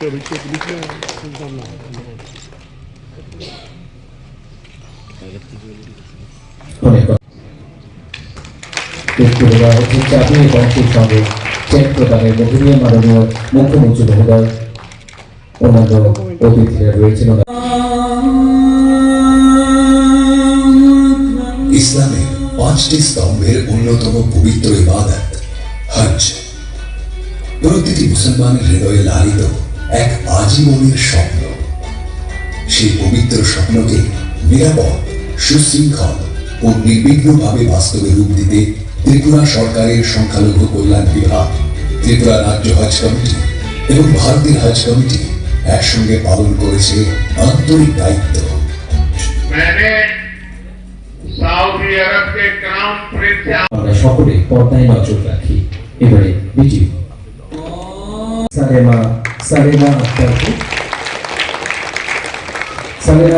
Check প্রদানের মধ্যে দিয়ে মাননীয় মুখ্যমন্ত্রী মহোদয় অন্যান্য অতিথিরা রয়েছেন। ইসলামের 5টি স্তম্ভের অন্যতম পবিত্র ইবাদত হজ প্রতিটি মুসলমানের হৃদয়ে লালিত এক আজীবনের স্বপ্ন। সেই পবিত্র স্বপ্নকে নিরাপদ, সুশৃঙ্খল ও নির্বিঘ্নভাবে বাস্তবে রূপ দিতে ত্রিপুরা সরকারের সংখ্যালঘু কল্যাণ বিভাগ, ত্রিপুরা রাজ্য হজ কমিটি এবং ভারতের হজ কমিটি একসঙ্গে পালন করেছে আন্তরিক দায়িত্ব। আমরা সকলে পর্দায় নজর রাখি। এবারে ভিডিও সালেমা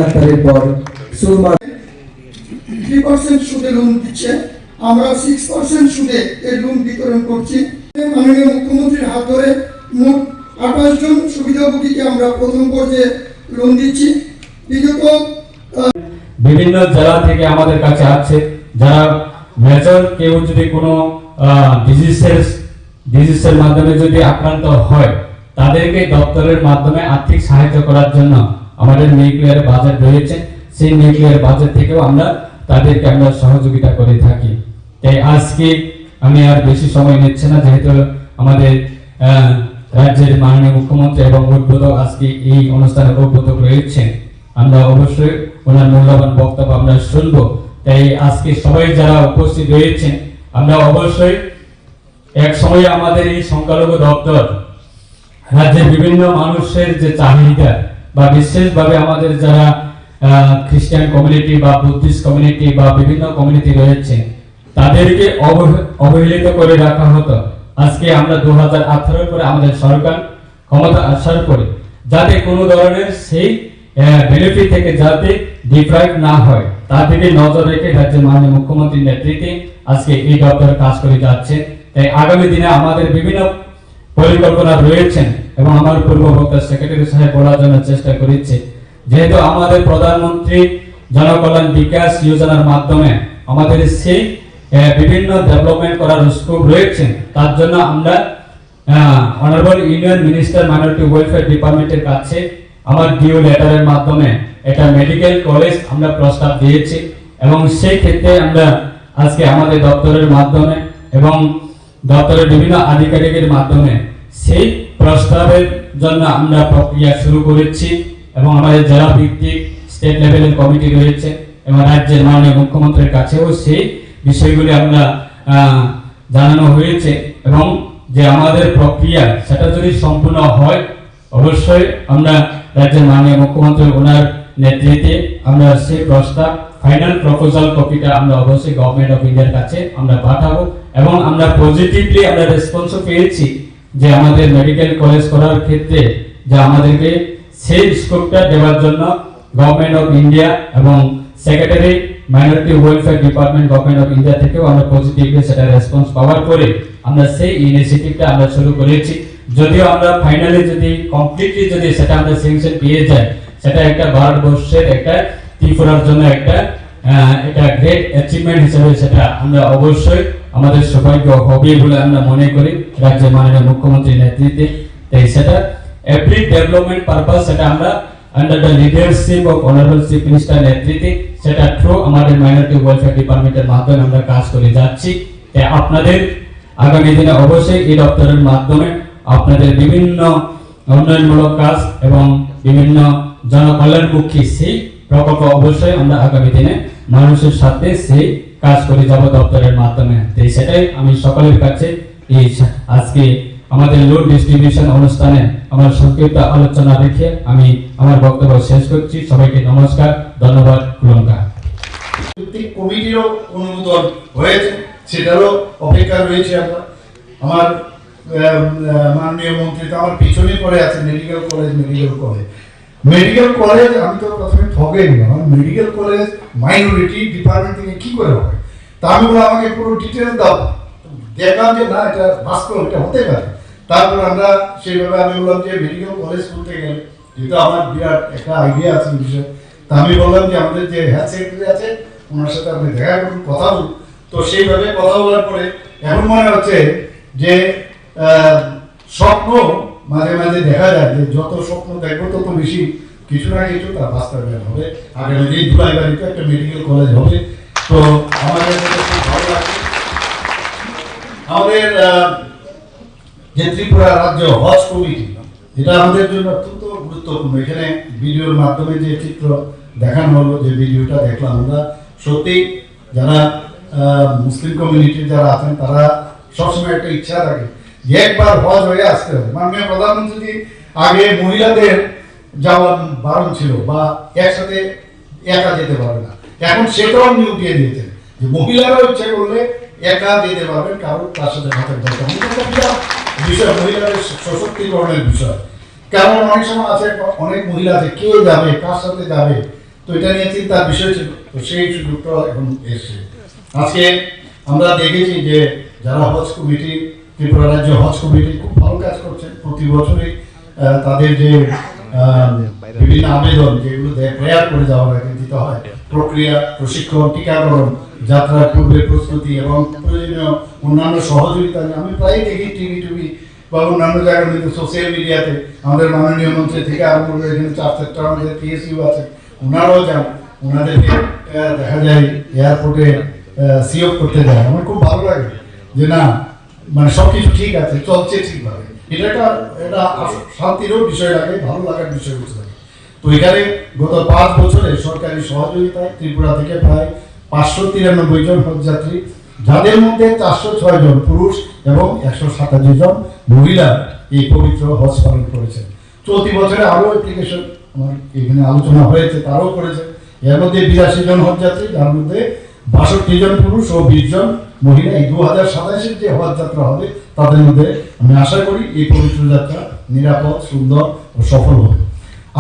আক্তারের পর সুরমা 3% সুদে লোন দিচ্ছে, আমরা 6% সুদে এই লোন বিতরণ করছি। মাননীয় মুখ্যমন্ত্রীর হাত ধরে মোট 28 জন সুবিধাভোগীকে আমরা প্রথম পর্যায়ে লোন দিচ্ছি। বিগত বিভিন্ন জেলা থেকে আমাদের কাছে আছে, যারা মেজর কেউ যদি কোনো ডিজিজের মাধ্যমে যদি আক্রান্ত হয়, তাদেরকে দপ্তরের মাধ্যমে আর্থিক সাহায্য করার জন্য আমাদের নিউক্লিয়ার বাজেট রয়েছে। সেই নিউক্লিয়ার বাজেট থেকেও আমরা তাদেরকে আমরা সহযোগিতা করে থাকি। তাই আজকে আমি আর বেশি সময় নিচ্ছি না, যেহেতু আমাদের রাজ্যের মাননীয় মুখ্যমন্ত্রী এবং উদ্বোধক আজকে এই অনুষ্ঠানের উদ্বোধক রয়েছেন। আমরা অবশ্যই ওনার মূল্যবান বক্তব্য আমরা শুনবো। তাই আজকে সবাই যারা উপস্থিত রয়েছেন, আমরা অবশ্যই এক সময় আমাদের এই সংখ্যালঘু দপ্তর রাজ্যের বিভিন্ন মানুষের যে চাহিদা বা বিশেষভাবে আমাদের যারা খ্রিস্টান কমিউনিটি বা বুদ্ধিস্ট কমিউনিটি বা বিভিন্ন কমিউনিটি রয়েছে, তাদেরকে অবহেলিত করে রাখা হতো। আজকে আমরা 2018 পরে আমাদের সরকার ক্ষমতা আসার পরে যাতে কোনো ধরনের সেই বেনিফিট থেকে যাতে ডিপ্রাইভ না হয়, তার দিকে নজর রেখে রাজ্যের মাননীয় মুখ্যমন্ত্রীর নেতৃত্বে আজকে এই দপ্তর কাজ করে যাচ্ছে। তাই আগামী দিনে আমাদের বিভিন্ন পরিকল্পনা রয়েছেন এবং আমার পূর্ব বক্তা সেক্রেটারি সাহেব বলার জন্য চেষ্টা করেছে, যেহেতু আমাদের প্রধানমন্ত্রী জনকল্যাণ বিকাশ যোজনার মাধ্যমে আমাদের সেই বিভিন্ন ডেভেলপমেন্ট করার স্কোপ রয়েছে। তার জন্য আমরা honourable union minister minority welfare ডিপার্টমেন্টের কাছে আমার ডিও লেটারের মাধ্যমে একটা মেডিকেল কলেজ আমরা প্রস্তাব দিয়েছি এবং সেই ক্ষেত্রে আমরা আজকে আমাদের দপ্তরের মাধ্যমে এবং দপ্তরের বিভিন্ন আধিকারিকের মাধ্যমে সেই প্রস্তাবের জন্য আমরা প্রক্রিয়া শুরু করেছি এবং আমাদের জেলা ভিত্তিক স্টেট লেভেলের কমিটি রয়েছে এবং রাজ্যের মাননীয় মুখ্যমন্ত্রীর কাছেও সেই বিষয়গুলি আমরা জানানো হয়েছে এবং যে আমাদের প্রক্রিয়া সেটা যদি সম্পূর্ণ হয়, অবশ্যই আমরা রাজ্যের মাননীয় মুখ্যমন্ত্রী ওনার নেতৃত্বে আমরা সেই প্রস্তাব ফাইনাল প্রপোজাল কপিটা আমরা অবশ্যই গভর্নমেন্ট অফ ইন্ডিয়ার কাছে আমরা পাঠাবো এবং আমরা পজিটিভলি আমরা রেসপন্সও পেয়েছি যে আমাদের মেডিকেল কলেজ করার ক্ষেত্রে যে আমাদেরকে সেই স্কোপটা দেওয়ার জন্য গভর্নমেন্ট অফ ইন্ডিয়া এবং secretary minority welfare department government of India থেকেও আমরা পজিটিভলি সেটা রেসপন্স পাওয়ার পরে আমরা সেই ইনিশিয়েটিভটা আমরা শুরু করেছি। যদিও আমরা ফাইনালি যদি কমপ্লিটলি যদি সেটা আমরা স্যাংশন পেয়ে যাই, সেটা একটা ভারতবর্ষের একটা ত্রিপুরার জন্য একটা এটা গ্রেট অ্যাচিভমেন্ট হিসেবে সেটা আমরা অবশ্যই আমাদের সৌভাগ্য হবে বলে আমরা মনে করি রাজ্যের মাননীয় মুখ্যমন্ত্রীর নেতৃত্বে। তাই সেটা এভরি ডেভেলপমেন্ট পারপাস সেটা আমরা under the leadership of honourable chief minister নেতৃত্বে সেটা থ্রু আমাদের মাইনরিটি ওয়েলফেয়ার ডিপার্টমেন্টের মাধ্যমে আমরা কাজ করে যাচ্ছি। তাই আপনাদের আগামী দিনে অবশ্যই এই দপ্তরের মাধ্যমে আপনাদের বিভিন্ন উন্নয়নমূলক কাজ এবং বিভিন্ন জনকল্যাণমুখী সেই প্রকল্প অবশ্যই আমরা আগামী দিনে মানুষের সাথে সেই কাজ করে যাব দপ্তরের মাধ্যমে। তাই সেটাই আমি সকলের কাছে এই আজকে আমাদের লোড ডিস্ট্রিবিউশন অনুষ্ঠানে আমার সংক্ষিপ্ত আলোচনা রেখে আমি আমার বক্তব্য শেষ করছি। সবাইকে নমস্কার, ধন্যবাদ, নমস্কার। কমিটিরও অনুমোদন হয়েছে, সেটারও অপেক্ষা রয়েছে। আমার মাননীয় মন্ত্রী তো আমার পিছনে পড়ে আছে মেডিকেল কলেজ আমি তো প্রথমে ঠকে নিলাম। মেডিকেল কলেজ মাইনরিটি ডিপার্টমেন্ট থেকে কি করে হবে, তা আমি বলে আমাকে পুরো ডিটেল দাও। দেখলাম যে না, এটা বাস্তব, এটা হতে পারে। তারপর আমরা সেইভাবে আমি বললাম যে মেডিকেল কলেজ খুলতে গেলে, যেহেতু আমার বিরাট একটা আইডিয়া আছে এই বিষয়ে, তা আমি বললাম যে আমাদের যে হেলথ সেক্রেটারি আছে ওনার সাথে আপনি দেখা করুন, কথা বলুন। তো সেইভাবে কথা বলার পরে এখন মনে হচ্ছে যে স্বপ্ন মাঝে মাঝে দেখা যায় যে যত স্বপ্ন দেখবো তত বেশি কিছু না কিছু তার বাস্তবায়ন হবে। আগামী দিন দুলাইবাড়িতে একটা মেডিকেল কলেজ হবে। তো আমাদের খুব ভালো লাগছে। আমাদের যে ত্রিপুরা রাজ্য হজ কমিটি, এটা আমাদের জন্য অত্যন্ত গুরুত্বপূর্ণ। এখানে ভিডিওর মাধ্যমে যে চিত্র দেখানো হলো, যে ভিডিওটা দেখলাম, আমরা সত্যি যারা মুসলিম কমিউনিটির যারা আছেন তারা সবসময় একটা ইচ্ছা থাকে যে একবার হজ হয়ে আসতে হবে। মাননীয় প্রধানমন্ত্রী আগে মহিলাদের যাওয়ার বারণ ছিল বা একসাথে একা যেতে পারবে না, এখন সেটাও উনি উঠিয়ে দিয়েছেন যে মহিলারাও ইচ্ছা করলে একা যেতে পারবেন, কারণ তার সাথে হাতের দরকার বিষয়, মহিলাদের সশক্তিকরণের বিষয়। কারণ অনেক সময় আছে, অনেক মহিলা আছে কে যাবে, কার সাথে যাবে, তো এটা নিয়ে চিন্তার বিষয় ছিল। তো সেই সুযোগটা এখন এসছে। আজকে আমরা দেখেছি যে যারা হজ কমিটি, ত্রিপুরা রাজ্য হজ কমিটি খুব ভালো কাজ করছেন। প্রতি বছরই তাদের যে বিভিন্ন আবেদন যেগুলো প্রেয়ার করে যাওয়ার আগে দিতে হয়, প্রক্রিয়া, প্রশিক্ষণ, টিকাকরণ, যাত্রার পূর্বে প্রস্তুতি এবং প্রয়োজনীয় অন্যান্য সহযোগিতা, আমি প্রায় দেখি টিভি বা অন্যান্য জায়গার মধ্যে সোশ্যাল মিডিয়াতে আমাদের মাননীয় মন্ত্রী থেকে আরম্ভ করে এখানে 4-4টা আমাদের পিএসইউ আছে, ওনারাও যান, ওনাদেরকে দেখা যায় এয়ারপোর্টে সিওপ করতে যায়। আমার খুব ভালো লাগে যে না, মানে সবকিছু ঠিক আছে, চলছে ঠিকভাবে। এটা শান্তিরও বিষয় লাগে, ভালো লাগার বিষয় বুঝতে লাগে। তো এখানে গত 5 বছরে সরকারি সহযোগিতায় ত্রিপুরা থেকে প্রায় 593 জন হজযাত্রী, যাদের মধ্যে 406 জন পুরুষ এবং 187 জন মহিলা এই পবিত্র হজ পালন করেছেন। চলতি বছরে আরও অ্যাপ্লিকেশন আমার এখানে আলোচনা হয়েছে, তারাও করেছে। এর মধ্যে 82 জন হজযাত্রী, যার মধ্যে 62 জন পুরুষ ও 20 জন মহিলা। এই 2027 যে হজ যাত্রা হবে তাদের মধ্যে আমি আশা করি এই পবিত্র যাত্রা নিরাপদ, সুন্দর ও সফল হবে।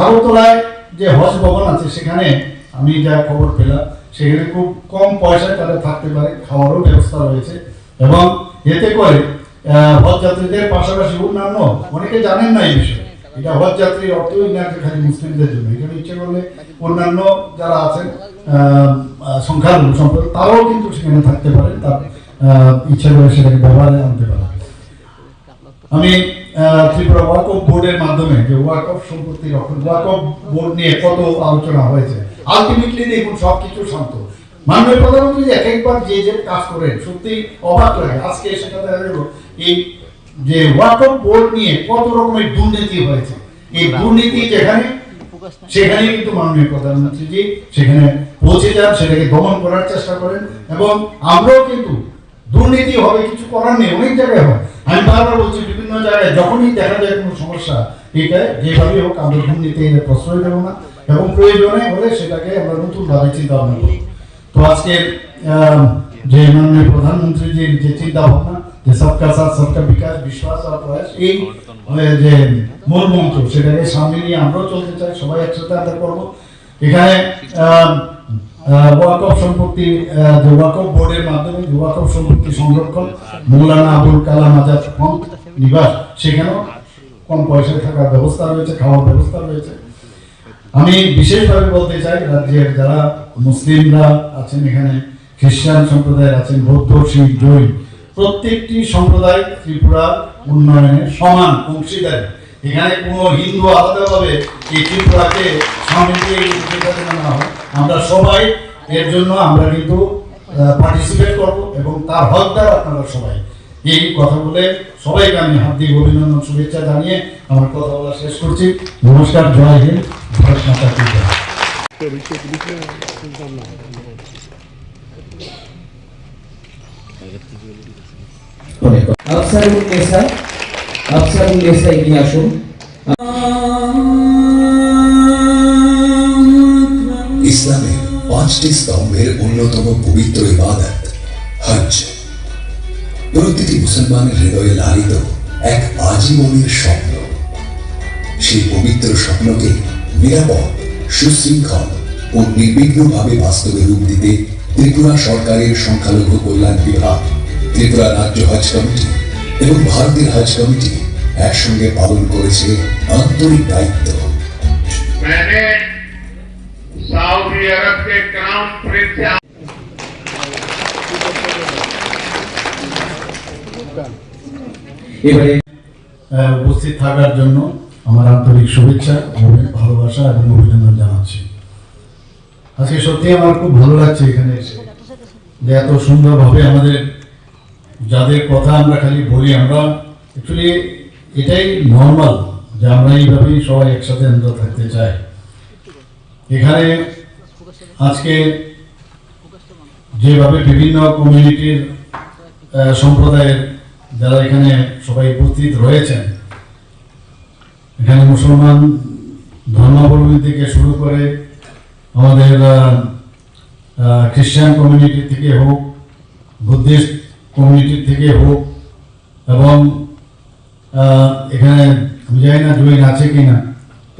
আগরতলায় যে হজ ভবন আছে সেখানে আমি যা খবর পেলাম, সেখানে খুব কম পয়সায় তারা থাকতে পারে, খাওয়ারও ব্যবস্থা রয়েছে। এবং এতে করে হজযাত্রীদের পাশাপাশি অন্যান্য, অনেকে জানেন না এই বিষয়ে, এটা হজযাত্রীর অর্থই না খালি মুসলিমদের জন্য, এখানে ইচ্ছে করলে অন্যান্য যারা আছেন সংখ্যালঘু সম্প্রদায় তারাও কিন্তু সেখানে থাকতে পারেন, তার ইচ্ছা করে সেটাকে ব্যবহারে আনতে পারে। আমি ত্রিপুরা ওয়াকফ বোর্ডের মাধ্যমে যে ওয়াকফ সম্পত্তি রক্ষণ, ওয়াকফ বোর্ড নিয়ে কত আলোচনা হয়েছে, আলটিমেটলি দেখুন সবকিছু শান্ত। মাননীয় প্রধানমন্ত্রী একবার যে কাজ করেন সত্যি অবাক লাগে। আজকে সেটা দেখা গেল এই যে ওয়াকফ বোর্ড নিয়ে কত রকমের দুর্নীতি হয়েছে, এই দুর্নীতি যেখানে সেখানে কিন্তু মাননীয় প্রধানমন্ত্রীজি সেখানে পৌঁছে যান, সেটাকে দমন করার চেষ্টা করেন। এবং আমরাও কিন্তু দুর্নীতি হবে, কিছু করার নেই, অনেক জায়গায় হয়। আমি বারবার বলছি, বিভিন্ন জায়গায় যখনই দেখা যায় কোনো সমস্যা, এটা যেভাবে হোক আমরা দুর্নীতি প্রশ্রয় দেবো না, এবং প্রয়োজনে হলে সেটাকে আমরা নতুনভাবে চিন্তা ভাবনা করব। তো আজকে যে মাননীয় প্রধানমন্ত্রীজির যে চিন্তা ভাবনা, যে সবকা সাথ সবকা বিকাশ, বিশ্বাস আর প্রয়াস, এই যে মূল মন্ত্র, সেটাকে সামনে নিয়ে আমরাও চলতে চাই, সবাই একসাথে আদায় করবো। এখানে ওয়াকফ সম্পত্তি, যে ওয়াকফ বোর্ডের মাধ্যমে যে ওয়াকফ সম্পত্তি সংরক্ষণ, মৌলানা আবুল কালাম আজাদ পন্থ নিবাস, সেখানেও কম পয়সায় থাকার ব্যবস্থা রয়েছে, খাওয়ার ব্যবস্থা রয়েছে। আমি বিশেষভাবে বলতে চাই, রাজ্যের যারা মুসলিমরা আছেন, এখানে খ্রিস্টান সম্প্রদায়ের আছেন, বৌদ্ধ, শিখ, জৈন, প্রত্যেকটি সম্প্রদায় ত্রিপুরা উন্নয়নে সমান অংশীদার। এখানে কোনো হিন্দু আলাদাভাবে এই ত্রিপুরাকে সামনে না হয়, আমরা সবাই এর জন্য আমরা কিন্তু পার্টিসিপেট করব এবং তার হকদার আপনারা সবাই। এই কথা বলে সবাইকে আমি হার্দিক অভিনন্দন, শুভেচ্ছা জানিয়ে আমার কথা বলা শেষ করছি। নমস্কার, জয় হিন্দ, ভারত মাতা কি জয়। আফসারুন্নেসা এগিয়ে আসুন। ইসলামের 5টি স্তম্ভের অন্যতম পবিত্র ইবাদত হজ প্রতিটি মুসলমানের হৃদয়ে লালিত এক আজীবনের স্বপ্ন। সেই পবিত্র স্বপ্নকে নিরাপদ, সুশৃঙ্খল ও নির্বিঘ্নভাবে বাস্তবে রূপ দিতে ত্রিপুরা সরকারের সংখ্যালঘু কল্যাণ বিভাগ, ত্রিপুরা রাজ্য হজ কমিটি এবং ভারতের হজ কমিটি একসঙ্গে পালন করেছে আন্তরিক দায়িত্ব। मैंने सऊदी अरब के क्राउन प्रिंस से এবারে উপস্থিত থাকার জন্য আমার আন্তরিক শুভেচ্ছা ভালোবাসা এবং অভিনন্দন জানাচ্ছি। আজকে সত্যি আমার খুব ভালো লাগছে এখানে এসে, যে এত সুন্দরভাবে আমাদের যাদের কথা আমরা খালি বলি, আমরা অ্যাকচুয়ালি এটাই নর্মাল যে আমরা এইভাবেই সবাই একসাথে আমরা থাকতে চাই। এখানে আজকে যেভাবে বিভিন্ন কমিউনিটির সম্প্রদায়ের যারা এখানে সবাই উপস্থিত রয়েছেন, এখানে মুসলমান ধর্মাবলম্বী থেকে শুরু করে আমাদের খ্রিস্টান কমিউনিটি থেকে হোক, বুদ্ধিস্ট কমিউনিটি থেকে হোক, এবং এখানে আমি জানি না জৈন আছে কিনা,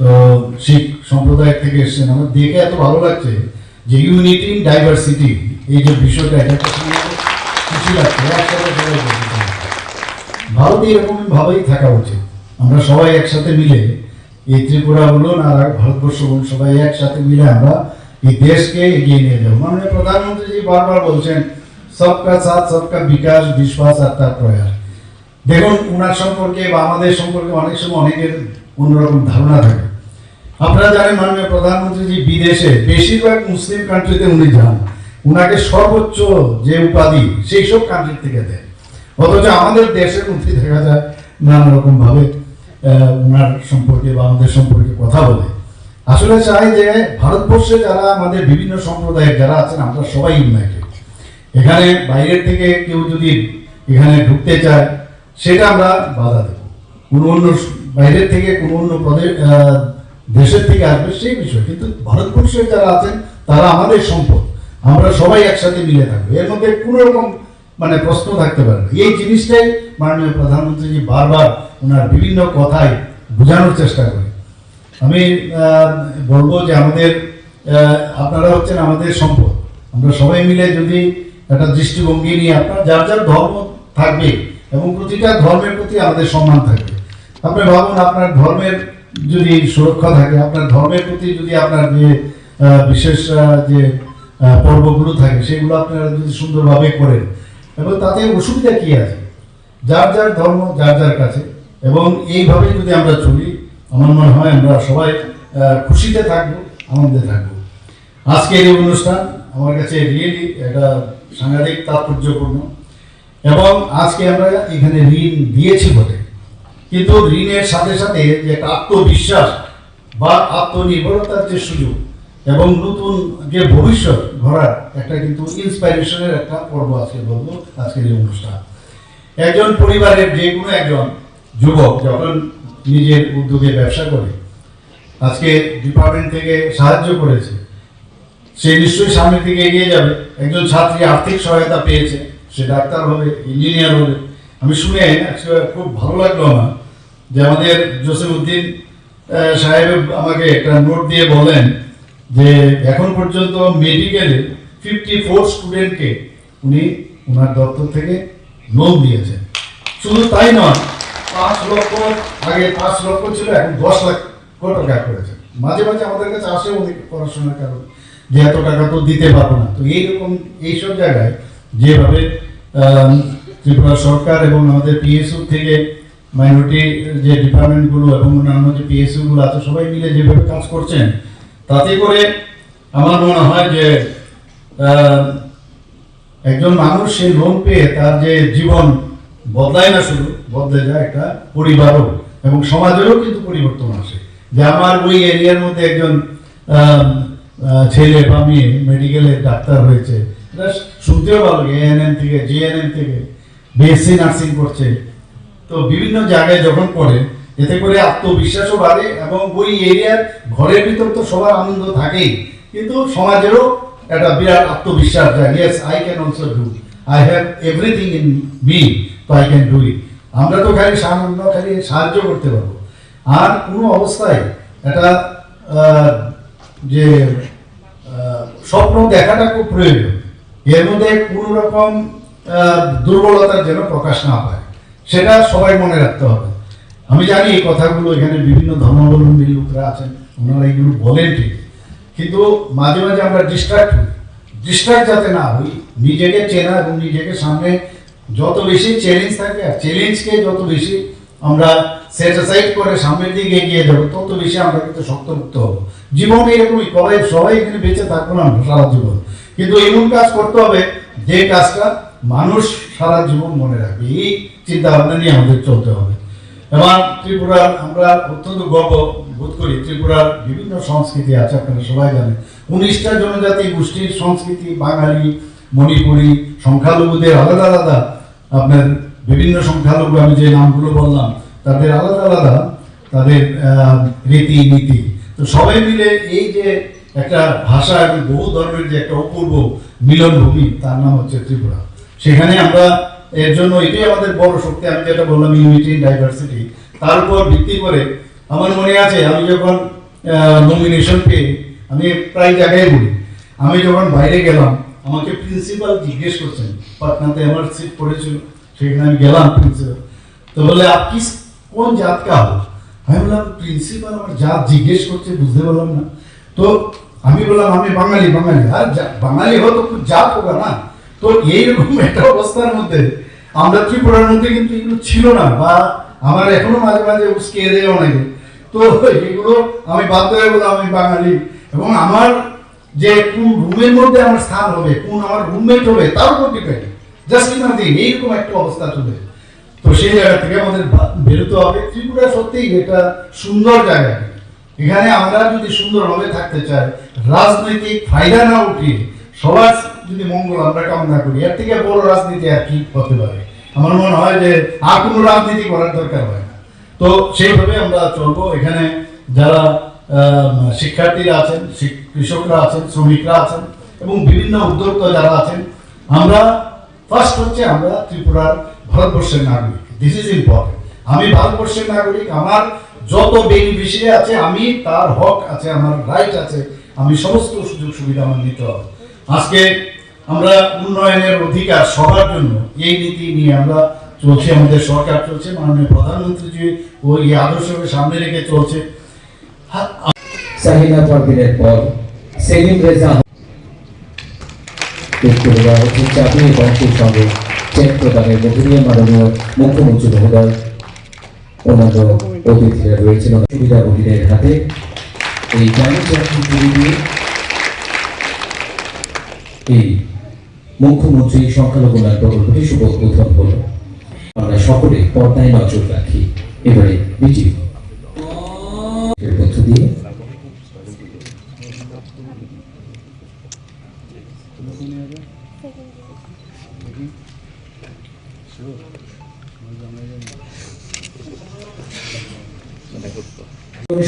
তো শিখ সম্প্রদায় থেকে এসেছেন। আমার দেখে এত ভালো লাগছে যে ইউনিটি ইন ডাইভার্সিটি, এই যে বিষয়টা, এটা খুশি লাগছে। একসাথে সবাই ভারতে এরকম ভাবেই থাকা উচিত। আমরা সবাই একসাথে মিলে এই ত্রিপুরা বলুন আর ভারতবর্ষ বলুন, সবাই একসাথে মিলে আমরা এই দেশকে এগিয়ে নিয়ে যাবো। মাননীয় প্রধানমন্ত্রী বারবার বলছেন সবকা সাথ সবকা বিকাশ, বিশ্বাস আর তার প্রয়াস। দেখুন, উনার সম্পর্কে বা আমাদের সম্পর্কে অনেক সময় অনেকের অন্যরকম ধারণা থাকে। আপনারা জানেন মাননীয় প্রধানমন্ত্রী বিদেশে বেশিরভাগ মুসলিম কান্ট্রিতে উনি যান, উনাকে সর্বোচ্চ যে উপাধি সেই সব কান্ট্রি থেকে দেয়। অথচ আমাদের দেশের মধ্যে দেখা যায় নানা রকম ভাবে উনার সম্পর্কে বা আমাদের সম্পর্কে কথা বলে। আসলে চাই যে ভারতবর্ষে যারা আমাদের বিভিন্ন সম্প্রদায়ের যারা আছেন, আমরা সবাই ইউনাইটেড। এখানে বাইরের থেকে কেউ যদি এখানে ঢুকতে চায়, সেটা আমরা বাধা দেব। কোনো অন্য বাইরের থেকে কোনো অন্য দেশের থেকে আসবে সেই বিষয়, কিন্তু ভারতবর্ষে যারা আছেন তারা আমাদের সম্পদ, আমরা সবাই একসাথে মিলে থাকবো। এর মধ্যে কোনো রকম প্রশ্ন থাকতে পারে না। এই জিনিসটাই মাননীয় প্রধানমন্ত্রী বারবার ওনার বিভিন্ন কথায় বোঝানোর চেষ্টা করে। আমি বলবো যে আমাদের আপনারা হচ্ছেন আমাদের সম্পদ। আমরা সবাই মিলে যদি একটা দৃষ্টিভঙ্গি নিয়ে, আপনার যার যার ধর্ম থাকবে এবং প্রতিটা ধর্মের প্রতি আমাদের সম্মান থাকবে। আপনি ভাবুন, আপনার ধর্মের যদি সুরক্ষা থাকে, আপনার ধর্মের প্রতি যদি আপনার যে বিশেষ যে পর্বগুলো থাকে সেগুলো আপনারা যদি সুন্দরভাবে করেন, এবং তাতে অসুবিধা কি আছে? যার যার ধর্ম যার যার কাছে, এবং এইভাবে যদি আমরা চলি, আমার মনে হয় আমরা সবাই খুশিতে থাকবো, আনন্দে থাকবো। আজকের এই অনুষ্ঠান আমার কাছে রিয়েলি একটা সাংঘাতিক তাৎপর্যপূর্ণ, এবং আজকে আমরা এখানে ঋণ দিয়েছি বটে, কিন্তু ঋণের সাথে সাথে যে একটা আত্মবিশ্বাস বা আত্মনির্ভরতার যে সুযোগ এবং নতুন যে ভবিষ্যৎ গড়ার একটা কিন্তু ইন্সপাইরেশনের একটা পর্ব আজকে বলবো আজকের এই অনুষ্ঠান। একজন পরিবারের যে কোনো একজন যুবক যখন নিজের উদ্যোগে ব্যবসা করে, আজকে ডিপার্টমেন্ট থেকে সাহায্য করেছে, সে নিশ্চয়ই সামনের দিকে এগিয়ে যাবে। একজন ছাত্রী আর্থিক সহায়তা পেয়েছে, সে ডাক্তার হবে, ইঞ্জিনিয়ার হবে। আমি শুনে আজকে খুব ভালো লাগলো আমার, যে আমাদের জসিমউদ্দিন সাহেব আমাকে একটা নোট দিয়ে বলেন যে এখন পর্যন্ত মেডিকেলে 54 স্টুডেন্টকে উনি ওনার দপ্তর থেকে লোন দিয়েছেন। শুধু তাই নয়, 5 লক্ষ, আগে 5 লক্ষ ছিল, এখন 10 লক্ষ টাকা করেছেন। মাঝে মাঝে আমাদের কাছে আসে অনেক পড়াশোনার কারণে যে এত টাকা তো দিতে পারবো না। তো এইরকম এইসব জায়গায় যেভাবে ত্রিপুরা সরকার এবং আমাদের পিএসইউ থেকে মাইনরিটি যে ডিপার্টমেন্টগুলো এবং অন্যান্য যে পিএসইউগুলো আছে সবাই মিলে যেভাবে কাজ করছেন, তাতে করে আমার মনে হয় যে একজন মানুষ সেই লোন পেয়ে তার যে জীবন বদলায় না, শুধু বদলে যায় একটা পরিবারও এবং সমাজেরও কিন্তু পরিবর্তন আসে। যে আমার ওই এরিয়ার মধ্যে একজন ছেলে বা মেয়ে মেডিকেলের ডাক্তার হয়েছে, এটা শুনতেও ভালো, এএনএম থেকে জিএনএম থেকে বিএসসি নার্সিং করছে। তো বিভিন্ন জায়গায় যখন পড়ে, এতে করে আত্মবিশ্বাসও বাড়ে এবং ওই এরিয়ার ঘরের ভিতর তো সবার আনন্দ থাকেই, কিন্তু সমাজেরও একটা বিরাট আত্মবিশ্বাস যায়, yes I can also do, I have everything in me, তো আই ক্যান ডু ইট। আমরা তো খালি সাহায্য করতে পারবো। আর কোনো অবস্থায় একটা যে স্বপ্ন দেখাটা খুব প্রয়োজন, এর মধ্যে কোনো রকম দুর্বলতার যেন প্রকাশ না পায়, সেটা সবাই মনে রাখতে হবে। আমি জানি এই কথাগুলো এখানে বিভিন্ন ধর্মাবলম্বী লোকরা আছেন, ওনারা এগুলো বলেন ঠিক, কিন্তু মাঝে মাঝে আমরা ডিস্ট্রাক্ট যাতে না হই, নিজেকে চেনা এবং নিজেকে সামনে যত বেশি চ্যালেঞ্জ থাকে আর চ্যালেঞ্জকে যত বেশি আমরা সেট অ্যাসাইড করে সামনের দিকে এগিয়ে যাবো, তত বেশি আমরা কিন্তু শক্তমুক্ত হবো। জীবন এরকমই, সবাই এখানে বেঁচে থাকবো না সারা জীবন, কিন্তু এমন কাজ করতে হবে যে কাজটা মানুষ সারা জীবন মনে রাখবে, এই চিন্তা ভাবনা নিয়ে আমাদের চলতে হবে। এবং ত্রিপুরার আমরা অত্যন্ত গর্ব বোধ করি, ত্রিপুরার বিভিন্ন সংস্কৃতি আছে, আপনারা সবাই জানেন। 19টা জনজাতি গোষ্ঠীর সংস্কৃতি, বাঙালি, মণিপুরি, সংখ্যালঘুদের আলাদা আলাদা, আপনার বিভিন্ন সংখ্যালঘু আমি যে নামগুলো বললাম তাদের আলাদা আলাদা তাদের রীতি নীতি, তো সবাই মিলে এই যে একটা ভাষা এবং বহু ধর্মের যে একটা অপূর্ব মিলনভূমি, তার নাম হচ্ছে ত্রিপুরা। সেখানে আমরা এর জন্য এটাই আমাদের বড় শক্তি, আমি যেটা বললাম ইউনিটি ইন ডাইভার্সিটি, তার উপর ভিত্তি করে আমার মনে আছে আমি যখন নমিনেশন পেয়ে, আমি প্রায় জায়গায় বলি, আমি যখন বাইরে গেলাম আমাকে প্রিন্সিপাল জিজ্ঞেস করছেন, পাটনাতে আমার সিট পড়েছিল, সেখানে আমি গেলাম, প্রিন্সিপাল তো বলে আপনি কোন জাত কা হো, আমি বললাম প্রিন্সিপাল আমার জাত জিজ্ঞেস করছে, বুঝতে পারলাম না। তো আমি বললাম আমি বাঙালি। আর বাঙালি হতো জাত হোগা না। তো এইরকম একটা অবস্থার মধ্যে আমরা ত্রিপুরার মধ্যে কিন্তু এগুলো ছিল না, বা আমার এখনো মাঝে মাঝে উস্কে দেয় অনেকে। তো এগুলো আমি বাধ্য হয়ে বললাম আমি বাঙালি, এবং আমার যে কোন রুমের মধ্যে আমার স্থান হবে, কোন আমার রুমমেট হবে, তার উপর ডিপেন্ড, জাস্ট ইমাজিন এইরকম একটা অবস্থা চলে। তো সেই জায়গা থেকে আমাদের বেরোতে হবে। ত্রিপুরা সত্যিই এটা সুন্দর জায়গা, এখানে আমরা যদি সুন্দরভাবে থাকতে চাই, রাজনৈতিক ফায়দা না উঠিয়ে সবার যদি মঙ্গল আমরা কামনা করি, এর থেকে বড় রাজনীতি আর কি হতে পারে? আমার মনে হয় যে আর কোনো রাজনীতি করার দরকার হয় না। তো সেইভাবে আমরা চলবো। এখানে যারা শিক্ষার্থীরা আছেন, কৃষকরা আছেন, শ্রমিকরা আছেন এবং বিভিন্ন উদ্যোক্তা যারা আছেন, আমরা ফার্স্ট হচ্ছে আমরা ত্রিপুরার ভারতবর্ষের নাগরিক, দিস ইজ ইম্পর্টেন্ট। আমি ভারতবর্ষের নাগরিক, আমার যত বেনিফিশিয়ারি আছে, আমি তার হক আছে, আমার রাইট আছে, আমি সমস্ত সুযোগ সুবিধা আমার নিতে হবে। আজকে আমরা উন্নয়নের অধিকার সবার জন্য এই নীতি নিয়ে আমরা চলছে, আমাদের সরকার চলছে, মাননীয় প্রধানমন্ত্রীজি ওই আদর্শকে সামনে রেখে চলছে। সাহিনা পারভিনের পর সেলিম রেজা চাকরি এবং সেই সঙ্গে চেক প্রদানের মধ্য দিয়ে মাননীয় মুখ্যমন্ত্রী মহোদয় অন্যান্য অতিথিরা রয়েছেন সুবিধাভোগীদের হাতে এই জানি চাকরি দিয়ে এই মুখ্যমন্ত্রী সংখ্যালঘু উন্নয়ন প্রকল্পটি শুভ উদ্বোধন হল। আমরা সকলে পর্দায় নজর রাখি। এবারে বিজয় এর মধ্য দিয়ে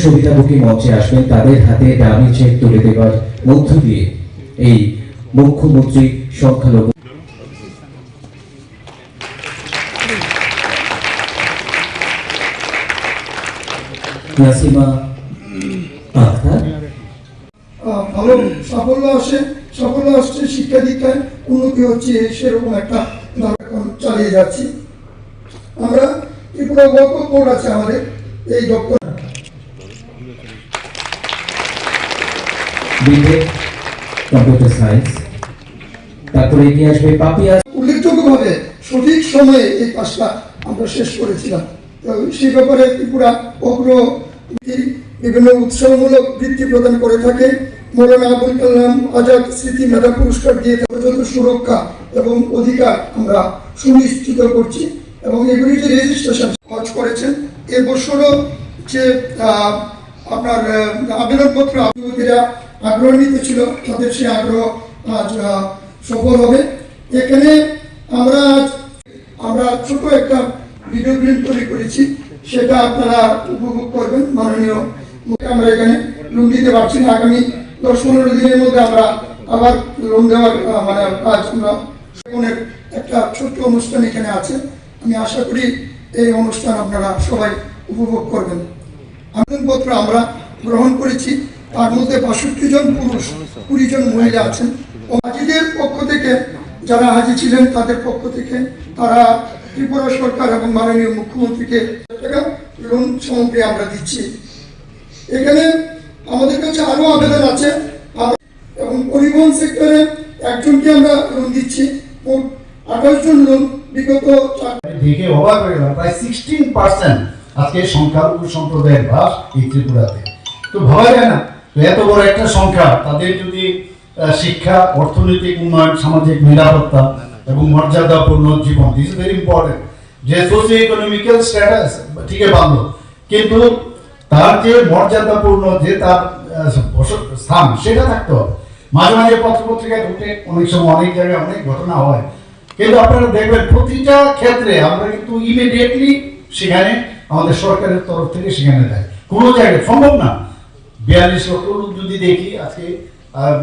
সুবিধাভোগী মঞ্চে আসবেন, তাদের হাতে ডামি চেক তুলে দেওয়ার মধ্য দিয়ে এই মুখ্যমন্ত্রী সংখ্যালঘু নাসিমা আক্তার ভালো সাফল্য আসছে, শিক্ষা দীক্ষায় উন্নতি হচ্ছে, সেরকম একটা চালিয়ে যাচ্ছি। আমরা ত্রিপুরা ওয়াকফ বোর্ড আছে আমাদের এই দপ্তর, কম্পিউটার সায়েন্স, তারপরে এগিয়ে আসবে পাপিয়া। উল্লেখযোগ্যভাবে সঠিক সময়ে এই কাজটা আমরা শেষ করেছিলাম। তো সেই ব্যাপারে ত্রিপুরা অগ্র বিভিন্ন উৎসাহমূলক বৃত্তি প্রদান করে থাকে। মৌলানা আবুল কালাম আজাদ স্মৃতি মেধা পুরস্কার দিয়ে যত সুরক্ষা এবং অধিকার আমরা সুনিশ্চিত করছি, এবং এগুলি যে রেজিস্ট্রেশন হজ করেছেন এবছরও যে আপনার আবেদনপত্র আবেদনীরা আগ্রহান্বিত ছিল, তাদের সেই আগ্রহ আজ সফল হবে। এখানে আমরা ছোট একটা ভিডিও ফিল্ম তৈরি করেছি, সেটা আপনারা উপভোগ করবেন। মাননীয় আমরা এখানে লোন দিতে পারছি না, আগামী 10-15 দিনের মধ্যে আমরা আবার লোন দেওয়ার মানে কাজ আমরা একটা ছোট্ট অনুষ্ঠান এখানে আছে। আমি আশা করি এই অনুষ্ঠান আপনারা সবাই উপভোগ করবেন। আবেদনপত্র আমরা গ্রহণ করেছি, তার মধ্যে 62 জন পুরুষ, 20 জন মহিলা আছেন। হাজিদের পক্ষ থেকে যারা হাজি ছিলেন তাদের পক্ষ থেকে তারা ত্রিপুরা সরকার এবং মাননীয় মুখ্যমন্ত্রীকে লোন সামগ্রী আমরা দিচ্ছি। এখানে আমাদের কাছে আরও আবেদন আছে এবং পরিবহন সেক্টরে একজনকে আমরা লোন দিচ্ছি, মোট 28 জন লোন বিগত দেখে অবাক হয়ে গেলাম, প্রায় 16% আজকে সংখ্যালঘু সম্প্রদায়ের বাস এই ত্রিপুরাতে। তো ভাবা যায় না, তো এত বড় একটা সংখ্যা, তাদের যদি শিক্ষা, অর্থনৈতিক উন্নয়ন, সামাজিক নিরাপত্তা এবং মর্যাদাপূর্ণ জীবন, দিস ইজ ভেরি ইম্পর্টেন্ট। যে সোশিও ইকোনমিক্যাল স্ট্যাটাস ঠিকই পাবো, কিন্তু তার যে মর্যাদাপূর্ণ যে তার স্থান সেটা থাকতে হবে। মাঝে মাঝে পত্রপত্রিকায় ঘটে, অনেক সময় অনেক জায়গায় অনেক ঘটনা হয়, কিন্তু আপনারা দেখবেন প্রতিটা ক্ষেত্রে আমরা কিন্তু ইমিডিয়েটলি সেখানে আমাদের সরকারের তরফ থেকে সেখানে দেয়। কোনো জায়গায় সম্ভব না 42 লক্ষ লোক যদি দেখি আজকে,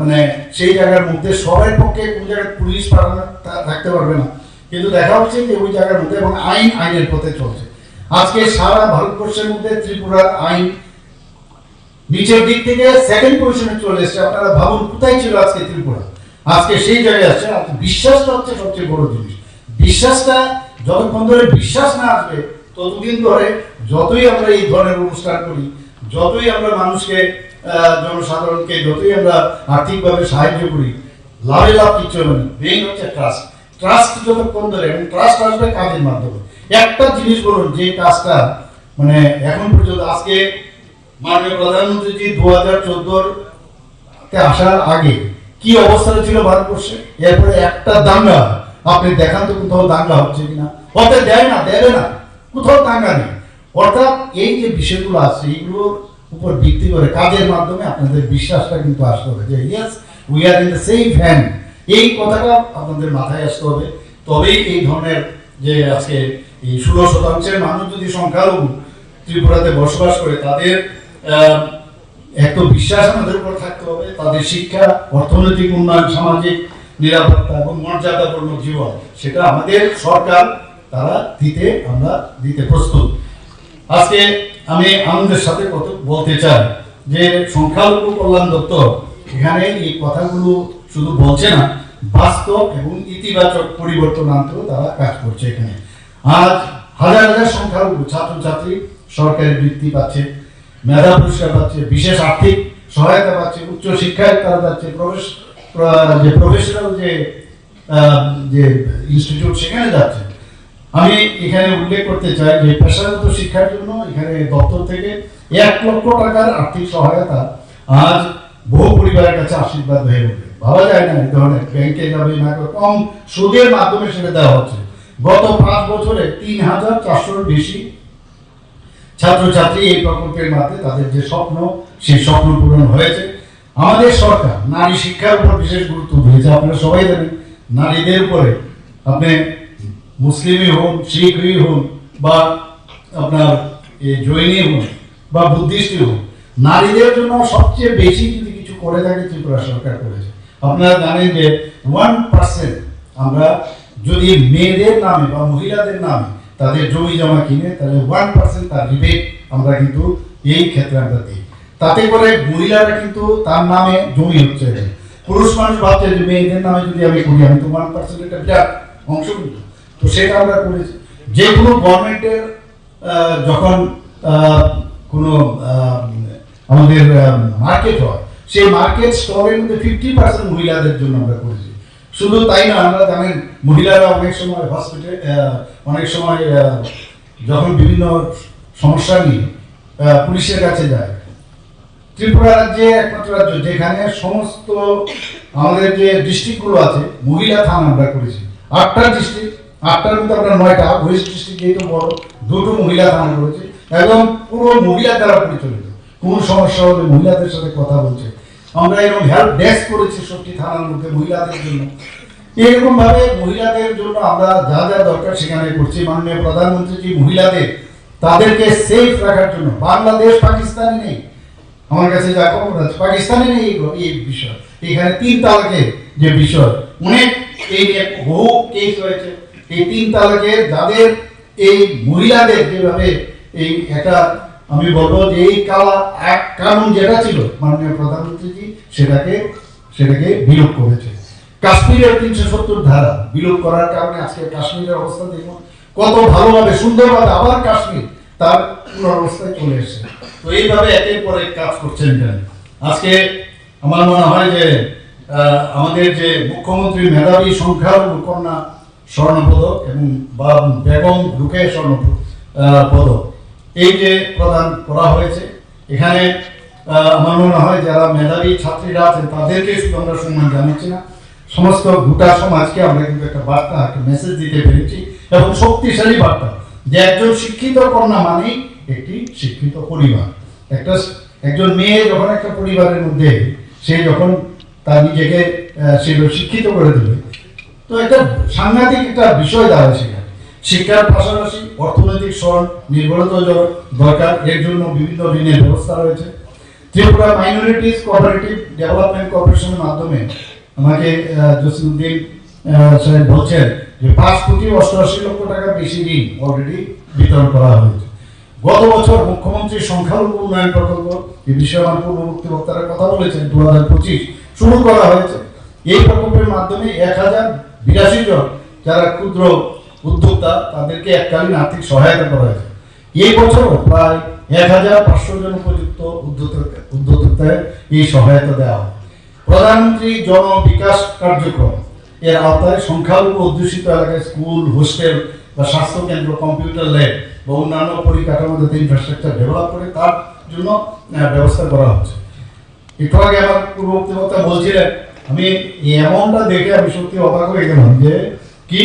মানে সেই জায়গার মধ্যে সবার পক্ষে কোন জায়গায় পুলিশ পাঠানো থাকতে পারবে না, কিন্তু দেখা হচ্ছে যে ওই জায়গার মধ্যে এবং আইনের পথে চলছে। আজকে সারা ভারতবর্ষের মধ্যে ত্রিপুরার আইন নিচের দিক থেকে সেকেন্ড পজিশনে চলে এসেছে। আপনারা ভাবুন কোথায় ছিল আজকে ত্রিপুরা, আজকে সেই জায়গায় আছে। বিশ্বাসটা হচ্ছে সবচেয়ে বড় জিনিস। বিশ্বাসটা যতক্ষণ ধরে বিশ্বাস না আসবে ততদিন ধরে যতই আমরা এই ধরনের অনুষ্ঠান করি, যতই আমরা মানুষকে, জনসাধারণকে যতই আমরা আর্থিকভাবে সাহায্য করি, লাভে লাভ কিছু হবে না। মেইন হচ্ছে ট্রাস্ট। ট্রাস্ট যতক্ষণ ধরে, এবং ট্রাস্ট আসবে কাজের মাধ্যমে। একটা জিনিস বলুন, যে কাজটা মানে এখন পর্যন্ত, আজকে মাননীয় প্রধানমন্ত্রী 2014-তে আসার আগে কি অবস্থা ছিল ভারতবর্ষে, এরপরে একটা দাঙ্গা আপনি দেখান তো কোথাও দাঙ্গা হচ্ছে কিনা? হতে দেয় না, দেবে না, কোথাও দাঙ্গা নেই। অর্থাৎ এই যে বিষয়গুলো আছে, এইগুলোর উপর ভিত্তি করে কাজের মাধ্যমে আপনাদের বিশ্বাসটা কিন্তু আসতে হবে যে yes we are in the same hand. এই কথাটা আপনাদের মাথায় আসতে হবে। তবেই এই ধরনের যে আজকে এই 16% মানুষ যদি সংখ্যালঘু ত্রিপুরাতে বসবাস করে, তাদের একটা বিশ্বাস আমাদের উপর থাকতে হবে। তাদের শিক্ষা, অর্থনৈতিক উন্নয়ন, সামাজিক নিরাপত্তা এবং মর্যাদাপূর্ণ জীবন, সেটা আমাদের সরকার তারা আমরা দিতে প্রস্তুত। আজকে আমি আনন্দের সাথে বলতে চাই যে সংখ্যালঘু কল্যাণ দপ্তর এখানে এই কথাগুলো শুধু বলছে না, বাস্তব এবং ইতিবাচক পরিবর্তন আনতেও তারা কাজ করছে। এখানে আজ হাজার হাজার সংখ্যালঘু ছাত্রছাত্রী সরকারি বৃত্তি পাচ্ছে, মেধা পুরস্কার পাচ্ছে, বিশেষ আর্থিক সহায়তা পাচ্ছে, উচ্চ শিক্ষায় তারা যাচ্ছে, প্রফেশনাল যে ইনস্টিটিউট সেখানে যাচ্ছে। আমি এখানে উল্লেখ করতে চাই যে পেশাগত শিক্ষার জন্য এখানে দপ্তর থেকে 1 লক্ষ টাকার আর্থিক সহায়তা আজ বহু পরিবারের কাছে আশীর্বাদ হয়ে উঠবে। ভাবা যায় না এই ধরনের ব্যাংকে যাবে না, কম সুদের মাধ্যমে সেটা দেওয়া হচ্ছে। গত 5 বছরে 3400-র বেশি ছাত্রছাত্রী এই প্রকল্পের মাধ্যমে তাদের যে স্বপ্ন, সেই স্বপ্ন পূরণ হয়েছে। আমাদের সরকার নারী শিক্ষার উপর বিশেষ গুরুত্ব দিয়েছে। আপনারা সবাই জানেন, নারীদের উপরে আপনি মুসলিমই হন, শিখই হন, বা আপনার জৈনী হন, বা বুদ্ধিস্টই হন, নারীদের জন্য সবচেয়ে বেশি যদি কিছু করে থাকে ত্রিপুরা সরকার করেছে। আপনারা জানেন যে 1% আমরা যদি মেয়েদের নামে বা মহিলাদের নামে তাদের জমি জমা কিনে, তাহলে 1% তার রিবেট আমরা কিন্তু এই ক্ষেত্রে আমরা দিই। তাতে করে মহিলারা কিন্তু তার নামে জমি হচ্ছে। পুরুষ মানুষ ভাবছে যে মেয়েদের নামে যদি আমি করি, আমি তো 1% একটা বিরাট অংশ কিন্তু, তো সেটা আমরা করেছি। যে কোনো গভর্নমেন্টের যখন কোনো আমাদের মার্কেট হয়, সেই মার্কেট স্টলের মধ্যে 50% মহিলাদের জন্য আমরা করেছি। শুধু তাই না, আমরা জানেন মহিলারা অনেক সময় হসপিটাল, অনেক সময় যখন বিভিন্ন সমস্যা নিয়ে পুলিশের কাছে যায়, ত্রিপুরা রাজ্যে একমাত্র রাজ্য যেখানে সমস্ত আমাদের যে ডিস্ট্রিক্টগুলো আছে, মহিলা থানা আমরা করেছি। 8টা ডিস্ট্রিক্ট, 8টার মধ্যে আমরা 9টা, ওয়েস্ট ডিস্ট্রিক্ট যেহেতু বড়, 2টো মহিলা থানা করেছি এবং পুরো মহিলা দ্বারা পরিচালিত। কোন সমস্যা হলে মহিলাদের সাথে কথা বলছে। আমরা এরকম হেল্প ডেস্ক করেছি 60 থানার মধ্যে মহিলাদের জন্য। এরকম ভাবে মহিলাদের জন্য আমরা যা যা দরকার সেখানে করছি। মাননীয় প্রধানমন্ত্রী মহিলাদের তাদেরকে সেফ রাখার জন্য, বাংলাদেশ পাকিস্তানে নেই, আমার কাছে যা খবর আছে পাকিস্তানে নেই এই বিষয়। এখানে 3 তালাকের যে বিষয়, অনেক এই নিয়ে বহু কেস হয়েছে। এই 3 তালাকের যাদের এই মহিলাদের যেভাবে এই একটা, আমি বলবো যে এই কানুন যেটা ছিল মাননীয় প্রধানমন্ত্রী সেটাকে বিলোপ করেছে। কাশ্মীরের 370 ধারা বিলোপ করার কারণে আজকে কাশ্মীরের অবস্থা দেখুন কত ভালোভাবে সুন্দরভাবে আবার কাশ্মীর তার পুনরবস্থায় চলে এসেছে। তো এইভাবে একের পর এক কাজ করছেন এখানে। আজকে আমার মনে হয় যে আমাদের যে মুখ্যমন্ত্রী মেধাবী সংখ্যালঘু কন্যা স্বর্ণপদক এবং বেগম রুকেয়া স্বর্ণপদক এই যে প্রদান করা হয়েছে, এখানে আমার মনে হয় যারা মেধাবী ছাত্রীরা আছেন তাদেরকে শুধু আমরা সম্মান জানাচ্ছি না, সমস্ত গোটা সমাজকে আমরা কিন্তু একটা বার্তা, একটা মেসেজ দিতে পেরেছি এবং শক্তিশালী বার্তা যে একজন শিক্ষিত কন্যা মানেই একটি শিক্ষিত পরিবার। একজন মেয়ে যখন একটা পরিবারের মধ্যে সে যখন তার নিজেকে সে শিক্ষিত করে দেবে, তো একটা সাংঘাতিক একটা বিষয় দাঁড়ায় সেখানে। শিক্ষার পাশাপাশি অর্থনৈতিক স্বনির্ভরতা দরকার, এর জন্য বিভিন্ন ঋণের ব্যবস্থা রয়েছে। ত্রিপুরা মাইনরিটিস কোঅপারেটিভ ডেভেলপমেন্ট কর্পোরেশনের মাধ্যমে আমাকে জসিমউদ্দিন সাহেব বলছেন যে 5,88,00,000 টাকা বেশি ঋণ অলরেডি বিতরণ করা হয়েছে। গত বছর মুখ্যমন্ত্রী সংখ্যালঘু উন্নয়ন প্রকল্প, এই বিষয়ে আমার পূর্ববর্তী বক্তারা কথা বলেছেন, 2025 শুরু করা হয়েছে। এই প্রকল্পের মাধ্যমে 1082 জন যারা ক্ষুদ্র উদ্যোক্তা তাদেরকে এককালীন আর্থিক সহায়তা করা হয়েছে। এই বছর প্রায় 1,500 জন উপযুক্ত উদ্যোক্তাদের এই সহায়তা দেওয়া হয়। প্রধানমন্ত্রী জন বিকাশ কার্যক্রম এর আওতায় সংখ্যালঘু অধ্যুষিত এলাকায় স্কুল, হোস্টেল বা স্বাস্থ্য কেন্দ্র, কম্পিউটার ল্যাব বা অন্যান্য পরিকাঠামোগত ইনফ্রাস্ট্রাকচার ডেভেলপ করে তার জন্য ব্যবস্থা করা হচ্ছে। একটু আগে আমার পূর্ববর্তী বক্তা বলছিলেন, আমি এই অ্যামাউন্টটা দেখে আমি সত্যি অবাক হয়ে গেলাম যে কি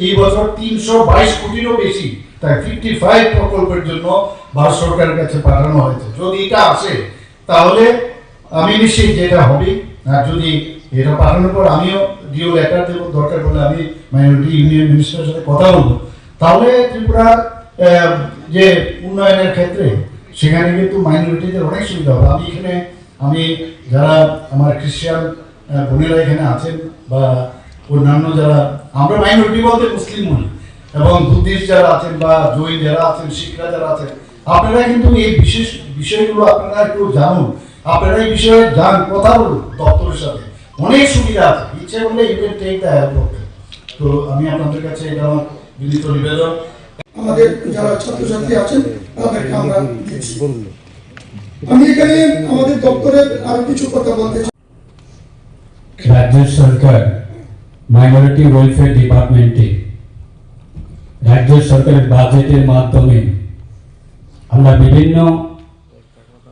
এই বছর 322 কোটিরও বেশি তাই 55 প্রকল্পের জন্য ভারত সরকারের কাছে পাঠানো হয়েছে। যদি এটা আসে তাহলে আমি নিশ্চিত যে এটা হবে। আর যদি এটা পাঠানোর পর আমিও ডিও লেটার দেবো, দরকার হলে আমি মাইনরিটি ইউনিয়ন মিনিস্টারের সাথে কথা বলবো, তাহলে ত্রিপুরা যে উন্নয়নের ক্ষেত্রে সেখানে কিন্তু মাইনরিটিদের অনেক সুবিধা হবে। আমি যারা আমার খ্রিস্টান বোনেরা এখানে আছেন বা অন্যান্য যারা, আমরা মাইনরিটি বলতে মুসলিম বলি, এবং বুদ্ধিস্ট যারা আছেন বা জৈন যারা আছেন, শিখরা যারা আছেন, আপনারা কিন্তু এই বিশেষ বিষয়গুলো আপনারা একটু জানুন, আপনারা এই বিষয়ে যান, কথা বলুন দপ্তরের সাথে, অনেক সুবিধা আছে, ইচ্ছে করলে you can take the help. তো আমি আপনাদের কাছে এটা আমার বিনীত নিবেদন। আমাদের যারা ছাত্রছাত্রী আছেন তাদেরকে আমরা দিচ্ছি। আমি এখানে আমাদের দপ্তরের আরো কিছু কথা বলতে চাই। রাজ্য সরকার মাইনরিটি ওয়েলফেয়ার ডিপার্টমেন্টে রাজ্য সরকারের বাজেটের মাধ্যমে আমরা বিভিন্ন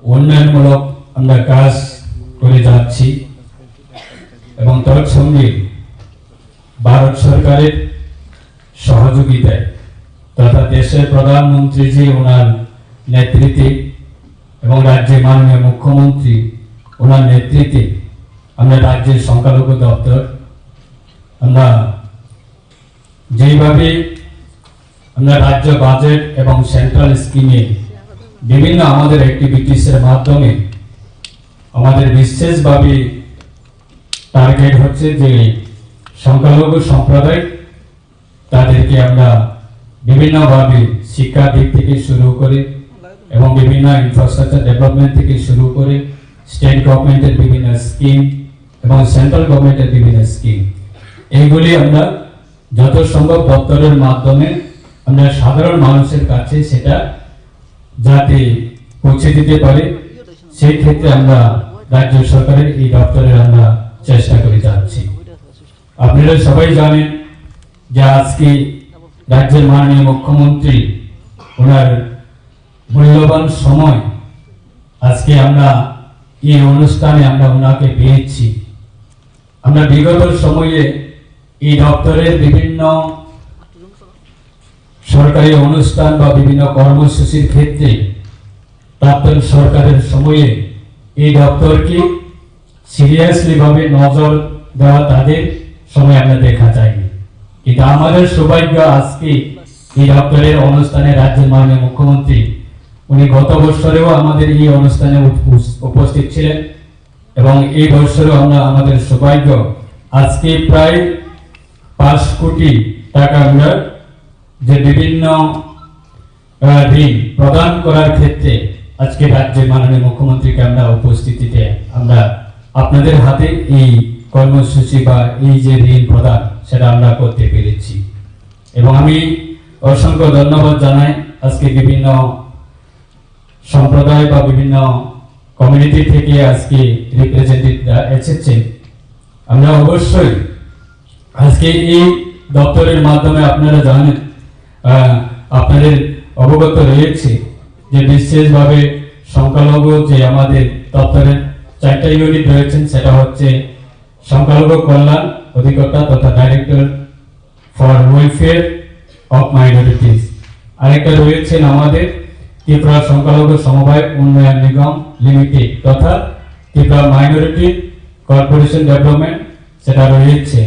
উন্নয়নমূলক আমরা কাজ করে যাচ্ছি এবং তার সঙ্গে ভারত সরকারের সহযোগিতায় তথা দেশের প্রধানমন্ত্রী জি ওনার নেতৃত্বে এবং রাজ্যের মাননীয় মুখ্যমন্ত্রী ওনার নেতৃত্বে আমরা রাজ্যের সংখ্যালঘু দপ্তর আমরা যেইভাবে আমরা রাজ্য বাজেট এবং সেন্ট্রাল স্কিমে বিভিন্ন আমাদের অ্যাক্টিভিটিসের মাধ্যমে আমাদের বিশেষভাবে টার্গেট হচ্ছে যে সংখ্যালঘু সম্প্রদায় তাদেরকে আমরা বিভিন্নভাবে শিক্ষা দিক থেকে শুরু করে এবং বিভিন্ন ইনফ্রাস্ট্রাকচার ডেভেলপমেন্ট থেকে শুরু করে স্টেট গভর্নমেন্টের বিভিন্ন স্কিম এবং সেন্ট্রাল গভর্নমেন্টের বিভিন্ন স্কিম, এইগুলি আমরা যত সম্ভব দপ্তরের মাধ্যমে আমরা সাধারণ মানুষের কাছে সেটা যাতে পৌঁছে দিতে পারে সেই ক্ষেত্রে আমরা রাজ্য সরকারের এই দপ্তরের আমরা চেষ্টা করে যাচ্ছি। আপনারা সবাই জানেন যে আজকে রাজ্যের মাননীয় মুখ্যমন্ত্রী ওনার মূল্যবান সময় আজকে আমরা এই অনুষ্ঠানে আমরা ওনাকে পেয়েছি। আমরা বিগত সময়ে এই দপ্তরের বিভিন্ন সরকারি অনুষ্ঠান বা বিভিন্ন কর্মসূচির ক্ষেত্রে প্রাক্তন সরকারের সময়ে এই দপ্তরকে সিরিয়াসলি ভাবে নজর দেওয়া তাদের সময় আমরা দেখা যায়নি, কিন্তু আমাদের সৌভাগ্য আজকে এই দপ্তরের অনুষ্ঠানে রাজ্যের মাননীয় মুখ্যমন্ত্রী উনি গত বছরেও আমাদের এই অনুষ্ঠানে উপস্থিত ছিলেন এবং এই বছরেও আমরা আমাদের সৌভাগ্য আজকে প্রায় 5 কোটি টাকা আমরা যে বিভিন্ন ঋণ প্রদান করার ক্ষেত্রে আজকে রাজ্যের মাননীয় মুখ্যমন্ত্রীকে আমরা উপস্থিতিতে আমরা আপনাদের হাতে এই কর্মসূচি বা এই যে ঋণ প্রদান সেটা আমরা করতে পেরেছি এবং আমি অসংখ্য ধন্যবাদ জানাই আজকে বিভিন্ন সম্প্রদায় বা বিভিন্ন কমিউনিটি থেকে আজকে রিপ্রেজেন্টেটিভরা এসেছে। আমরা অবশ্যই আজকে এই দপ্তরের মাধ্যমে আপনারা জানেন, আপনাদের অবগত রয়েছে যে বিশেষভাবে সংখ্যালঘু যে আমাদের দপ্তরের 4টা ইউনিট রয়েছেন, সেটা হচ্ছে সংখ্যালঘু কল্যাণ অধিকর্তা তথা director for welfare of minorities. আরেকটা রয়েছেন আমাদের ত্রিপুরা সংখ্যালঘু সমবায় উন্নয়ন নিগম লিমিটেড তথা ত্রিপুরা মাইনরিটি কর্পোরেশন ডেভেলপমেন্ট, সেটা রয়েছে।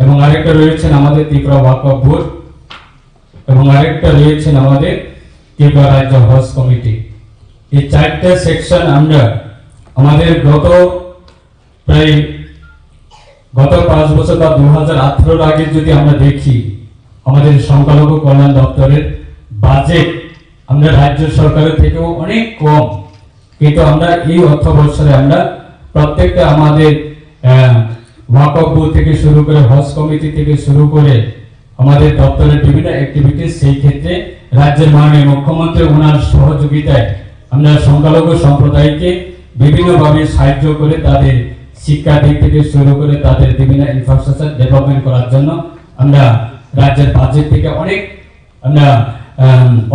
এবং আরেকটা রয়েছেন আমাদের ত্রিপুরা ওয়াকফ বোর্ড, এবং আরেকটা রয়েছেন আমাদের ত্রিপুরা রাজ্য হজ কমিটি। এই 4টা সেকশন আমরা আমাদের গত 5 বছর বা 2018 আগে যদি আমরা দেখি, আমাদের সংখ্যালঘু কল্যাণ দপ্তরের বাজেট আমরা রাজ্য সরকারের থেকেও অনেক কম, কিন্তু আমরা এই অর্থ বছরে আমরা প্রত্যেকটা আমাদের ওয়াকফ বোর্ড থেকে শুরু করে হজ কমিটি থেকে শুরু করে আমাদের দপ্তরের বিভিন্ন অ্যাক্টিভিটিস, সেই ক্ষেত্রে রাজ্যের মাননীয় মুখ্যমন্ত্রী ওনার সহযোগিতায় আমরা সংখ্যালঘু সম্প্রদায়কে বিভিন্নভাবে সাহায্য করে তাদের শিক্ষা দিক থেকে শুরু করে তাদের বিভিন্ন ইনফ্রাস্ট্রাকচার ডেভেলপমেন্ট করার জন্য আমরা রাজ্যের বাজেট থেকে অনেক আমরা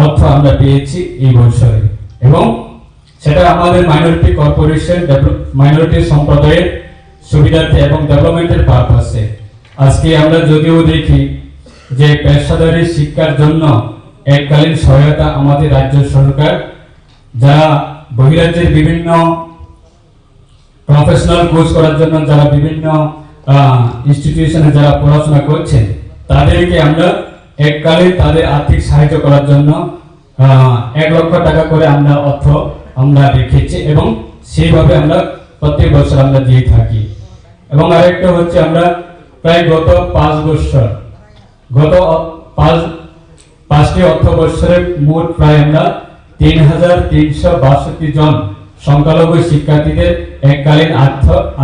অর্থ আমরা পেয়েছি এই বছরে, এবং সেটা আমাদের মাইনরিটি কর্পোরেশন মাইনরিটি সম্প্রদায়ের সুবিধার্থে এবং ডেভেলপমেন্টের পারপাসে। আজকে আমরা যদিও দেখি যে পেশাদারি শিক্ষার জন্য এককালীন সহায়তা আমাদের রাজ্য সরকার, যারা বহিরাজ্যের বিভিন্ন প্রফেশনাল কোর্স করার জন্য যারা বিভিন্ন ইনস্টিটিউশনে যারা পড়াশোনা করছেন, তাদেরকে আমরা এককালীন তাদের আর্থিক সাহায্য করার জন্য 1 লক্ষ টাকা করে আমরা অর্থ আমরা রেখেছি, এবং সেইভাবে আমরা প্রত্যেক বছর আমরা দিয়ে থাকি। এবং আরেকটা হচ্ছে আমরা প্রায় গত 5 বছর গত 5টি অর্থ বছরে মোট প্রায় আমরা 3,362 জন সংখ্যালঘু শিক্ষার্থীদের এককালীন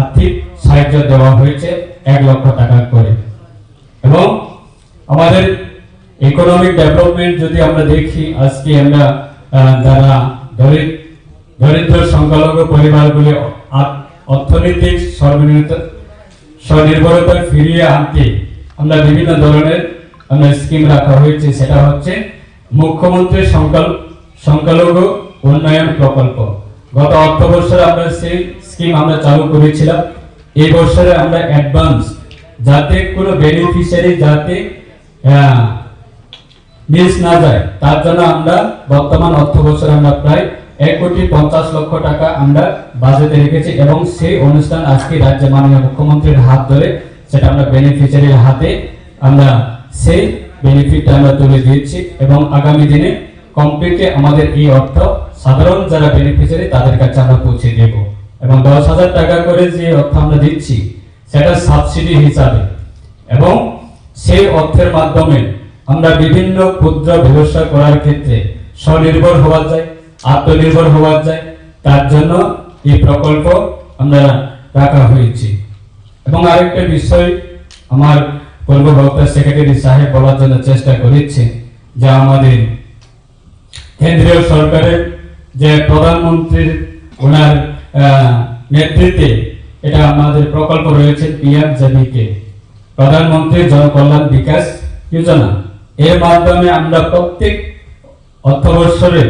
আর্থিক সাহায্য দেওয়া হয়েছে 1 লক্ষ টাকা করে। এবং আমাদের ইকোনমিক ডেভেলপমেন্ট যদি আমরা দেখি, আজকে আমরা যারা দরিদ্র সংখ্যালঘু পরিবারগুলি অর্থনৈতিক স্বনির্ভরতা ফিরিয়ে আনতে আমরা বিভিন্ন ধরনের আমরা স্কিম রাখা হয়েছে। সেটা হচ্ছে মুখ্যমন্ত্রীর সংখ্যালঘু উন্নয়ন প্রকল্প। গত অর্থ বছরে আমরা সেই স্কিম আমরা চালু করেছিলাম। এই বছরে আমরা অ্যাডভান্স, যাতে কোনো বেনিফিশিয়ারি যাতে মিস না যায়, তার জন্য আমরা বর্তমান অর্থ বছরে আমরা প্রায় 1,50,00,000 টাকা আমরা বাজেটে রেখেছি, এবং সেই অনুষ্ঠান আজকে রাজ্যের মাননীয় মুখ্যমন্ত্রীর হাত ধরে সেটা আমরা বেনিফিশিয়ারির হাতে আমরা সেই বেনিফিটটা আমরা তুলে দিয়েছি, এবং আগামী দিনে কমপ্লিটলি আমাদের এই অর্থ সাধারণ যারা বেনিফিশিয়ারি তাদের কাছে আমরা পৌঁছে দেব। এবং 10,000 টাকা করে যে অর্থ আমরা দিচ্ছি সেটা সাবসিডি হিসাবে, এবং সেই অর্থের মাধ্যমে আমরা বিভিন্ন ক্ষুদ্র ব্যবসা করার ক্ষেত্রে স্বনির্ভর হওয়া যায়, আত্মনির্ভর হওয়া যায়, তার জন্য এই প্রকল্প আমরা রাখা হয়েছে। এবং আরেকটা বিষয় আমার পূর্ব বক্তা সেক্রেটারি সাহেব বলার জন্য চেষ্টা করেছে, যে আমাদের কেন্দ্রীয় সরকারের যে প্রধানমন্ত্রীর ওনার নেতৃত্বে এটা আমাদের প্রকল্প রয়েছে পিএমজেবিকে, প্রধানমন্ত্রী জনকল্যাণ বিকাশ যোজনা। এর মাধ্যমে আমরা প্রত্যেক অর্থবর্ষে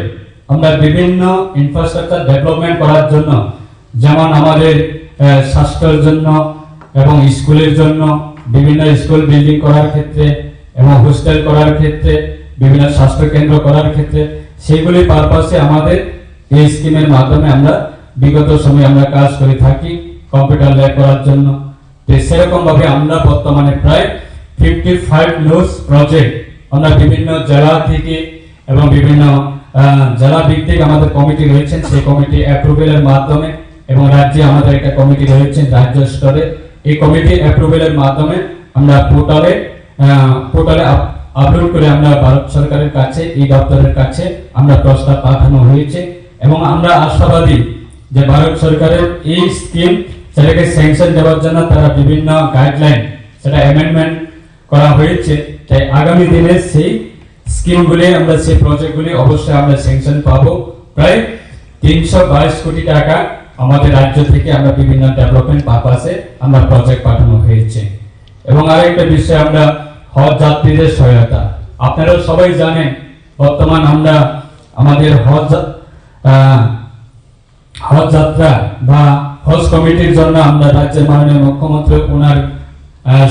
আমরা বিভিন্ন ইনফ্রাস্ট্রাকচার ডেভেলপমেন্ট করার জন্য, যেমন আমাদের স্বাস্থ্যের জন্য এবং স্কুলের জন্য বিভিন্ন স্কুল বিল্ডিং করার ক্ষেত্রে, এবং হোস্টেল করার ক্ষেত্রে, বিভিন্ন স্বাস্থ্য কেন্দ্র করার ক্ষেত্রে, সেগুলি পারপাসে আমাদের এই স্কিমের মাধ্যমে আমরা বিগত সময়ে আমরা কাজ করে থাকি কম্পিউটার ল্যাব করার জন্য। তো সেরকম ভাবে আমরা বর্তমানে প্রায় 55 নোটস প্রজেক্ট আমরা বিভিন্ন জেলা থেকে এবং বিভিন্ন জেলা ভিত্তিক আমাদের কমিটি রয়েছেন, সেই কমিটি অ্যাপ্রুভেলের মাধ্যমে, এবং রাজ্যে আমাদের একটা কমিটি রয়েছে রাজ্য স্তরে, এই কমিটি অ্যাপ্রুভেলের মাধ্যমে আমরা পোর্টালে আপলোড করে আমরা ভারত সরকারের কাছে, এই দপ্তরের কাছে আমরা প্রস্তাব পাঠানো হয়েছে। এবং আমরা আশাবাদী যে ভারত সরকারের এই স্কিম সেটাকে স্যাংশন দেওয়ার জন্য তারা বিভিন্ন গাইডলাইন সেটা অ্যামেন্ডমেন্ট করা হয়েছে। তাই আগামী দিনে সেই স্কিমগুলি আমরা সেই প্রজেক্টগুলি অবশ্যই আমরা স্যাংশন পাবো। প্রায় 322 কোটি টাকা আমাদের রাজ্য থেকে আমরা বিভিন্ন ডেভেলপমেন্ট পারপাসে আমরা প্রজেক্ট পাঠানো হয়েছে। এবং আরেকটা বিষয়, আমরা হজ যাত্রীদের সহায়তা। আপনারা সবাই জানেন বর্তমান আমরা আমাদের হজ যাত্রা বা হজ কমিটির জন্য আমরা রাজ্যের মাননীয় মুখ্যমন্ত্রী ওনার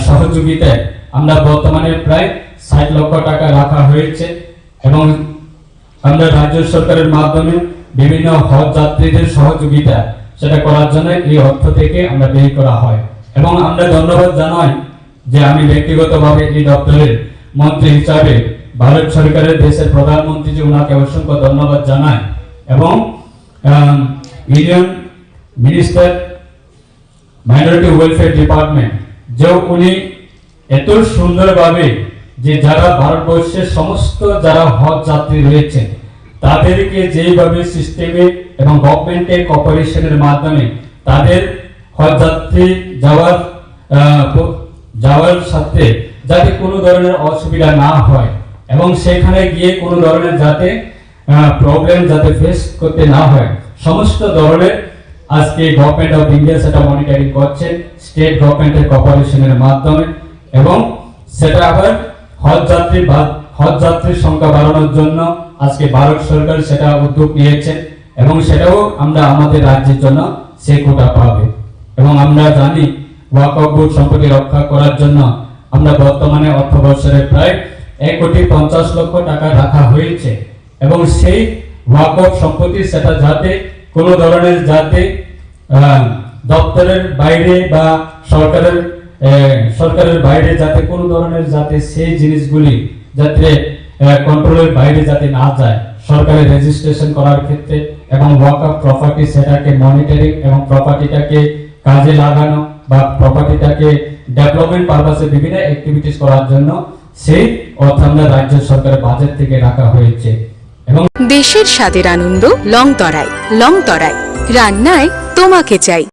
সহযোগিতায় আমরা বর্তমানে প্রায় 60 লক্ষ টাকা রাখা হয়েছে এবং আমরা রাজ্য সরকারের মাধ্যমে বিভিন্ন হজ যাত্রীদের সহযোগিতা সেটা করার জন্য এই অর্থ থেকে আমরা ব্যয় করা হয়। এবং আমরা ধন্যবাদ জানাই যে আমি ব্যক্তিগতভাবে এই দপ্তরের মন্ত্রী হিসাবে ভারত সরকারের দেশের প্রধানমন্ত্রী যে ওনাকে অসংখ্য ধন্যবাদ জানাই এবং union minister minority welfare department যে উনি এত সুন্দরভাবে যে যারা ভারতবর্ষের সমস্ত যারা হজ যাত্রী রয়েছে তাদেরকে যেভাবে সিস্টেমে এবং গভর্নমেন্টের কোঅপারেশনের মাধ্যমে তাদের হজ যাত্রী যাওয়ার সাথে যাতে কোনো ধরনের অসুবিধা না হয় এবং সেখানে গিয়ে কোনো ধরনের যাতে প্রবলেম যাতে ফেস করতে না হয়, সমস্ত ধরনের আজকে গভর্নমেন্ট অফ ইন্ডিয়া সেটা মনিটরিং করছে স্টেট গভর্নমেন্টের কোঅপারেশনের মাধ্যমে এবং সেটা আবার হজ যাত্রীর সংখ্যা বাড়ানোর জন্য আজকে ভারত সরকার সেটা উদ্যোগ নিয়েছে এবং সেটাও আমরা আমাদের রাজ্যের জন্য সে কোটা পাবে। এবং আমরা জানি ওয়াকফ বোর্ড সম্পত্তি রক্ষা করার জন্য আমরা বর্তমানে অর্থবর্ষে প্রায় 1,50 লক্ষ টাকা রাখা হয়েছে এবং সেই ওয়াকফ সম্পত্তি সেটা যাতে কোনো ধরনের যাতে দপ্তরের বাইরে বা সরকারের বাইরে যাতে কোনো ধরনের যাতে সেই জিনিসগুলি যাতে কন্ট্রোলের বাইরে যাতে না যায় সরকারের রেজিস্ট্রেশন করার ক্ষেত্রে এবং ওয়াকফ প্রপার্টি সেটাকে মনিটরিং এবং প্রপার্টিটাকে কাজে লাগানো বা প্রপার্টিটাকে ডেভেলপমেন্ট পারপাসে বিভিন্ন অ্যাক্টিভিটিস করার জন্য সেই অর্থ আমরা রাজ্য সরকারের বাজেট থেকে রাখা হয়েছে। এবং দেশের স্বাদের আনন্দ লংতরাই রান্নায় তোমাকে চাই।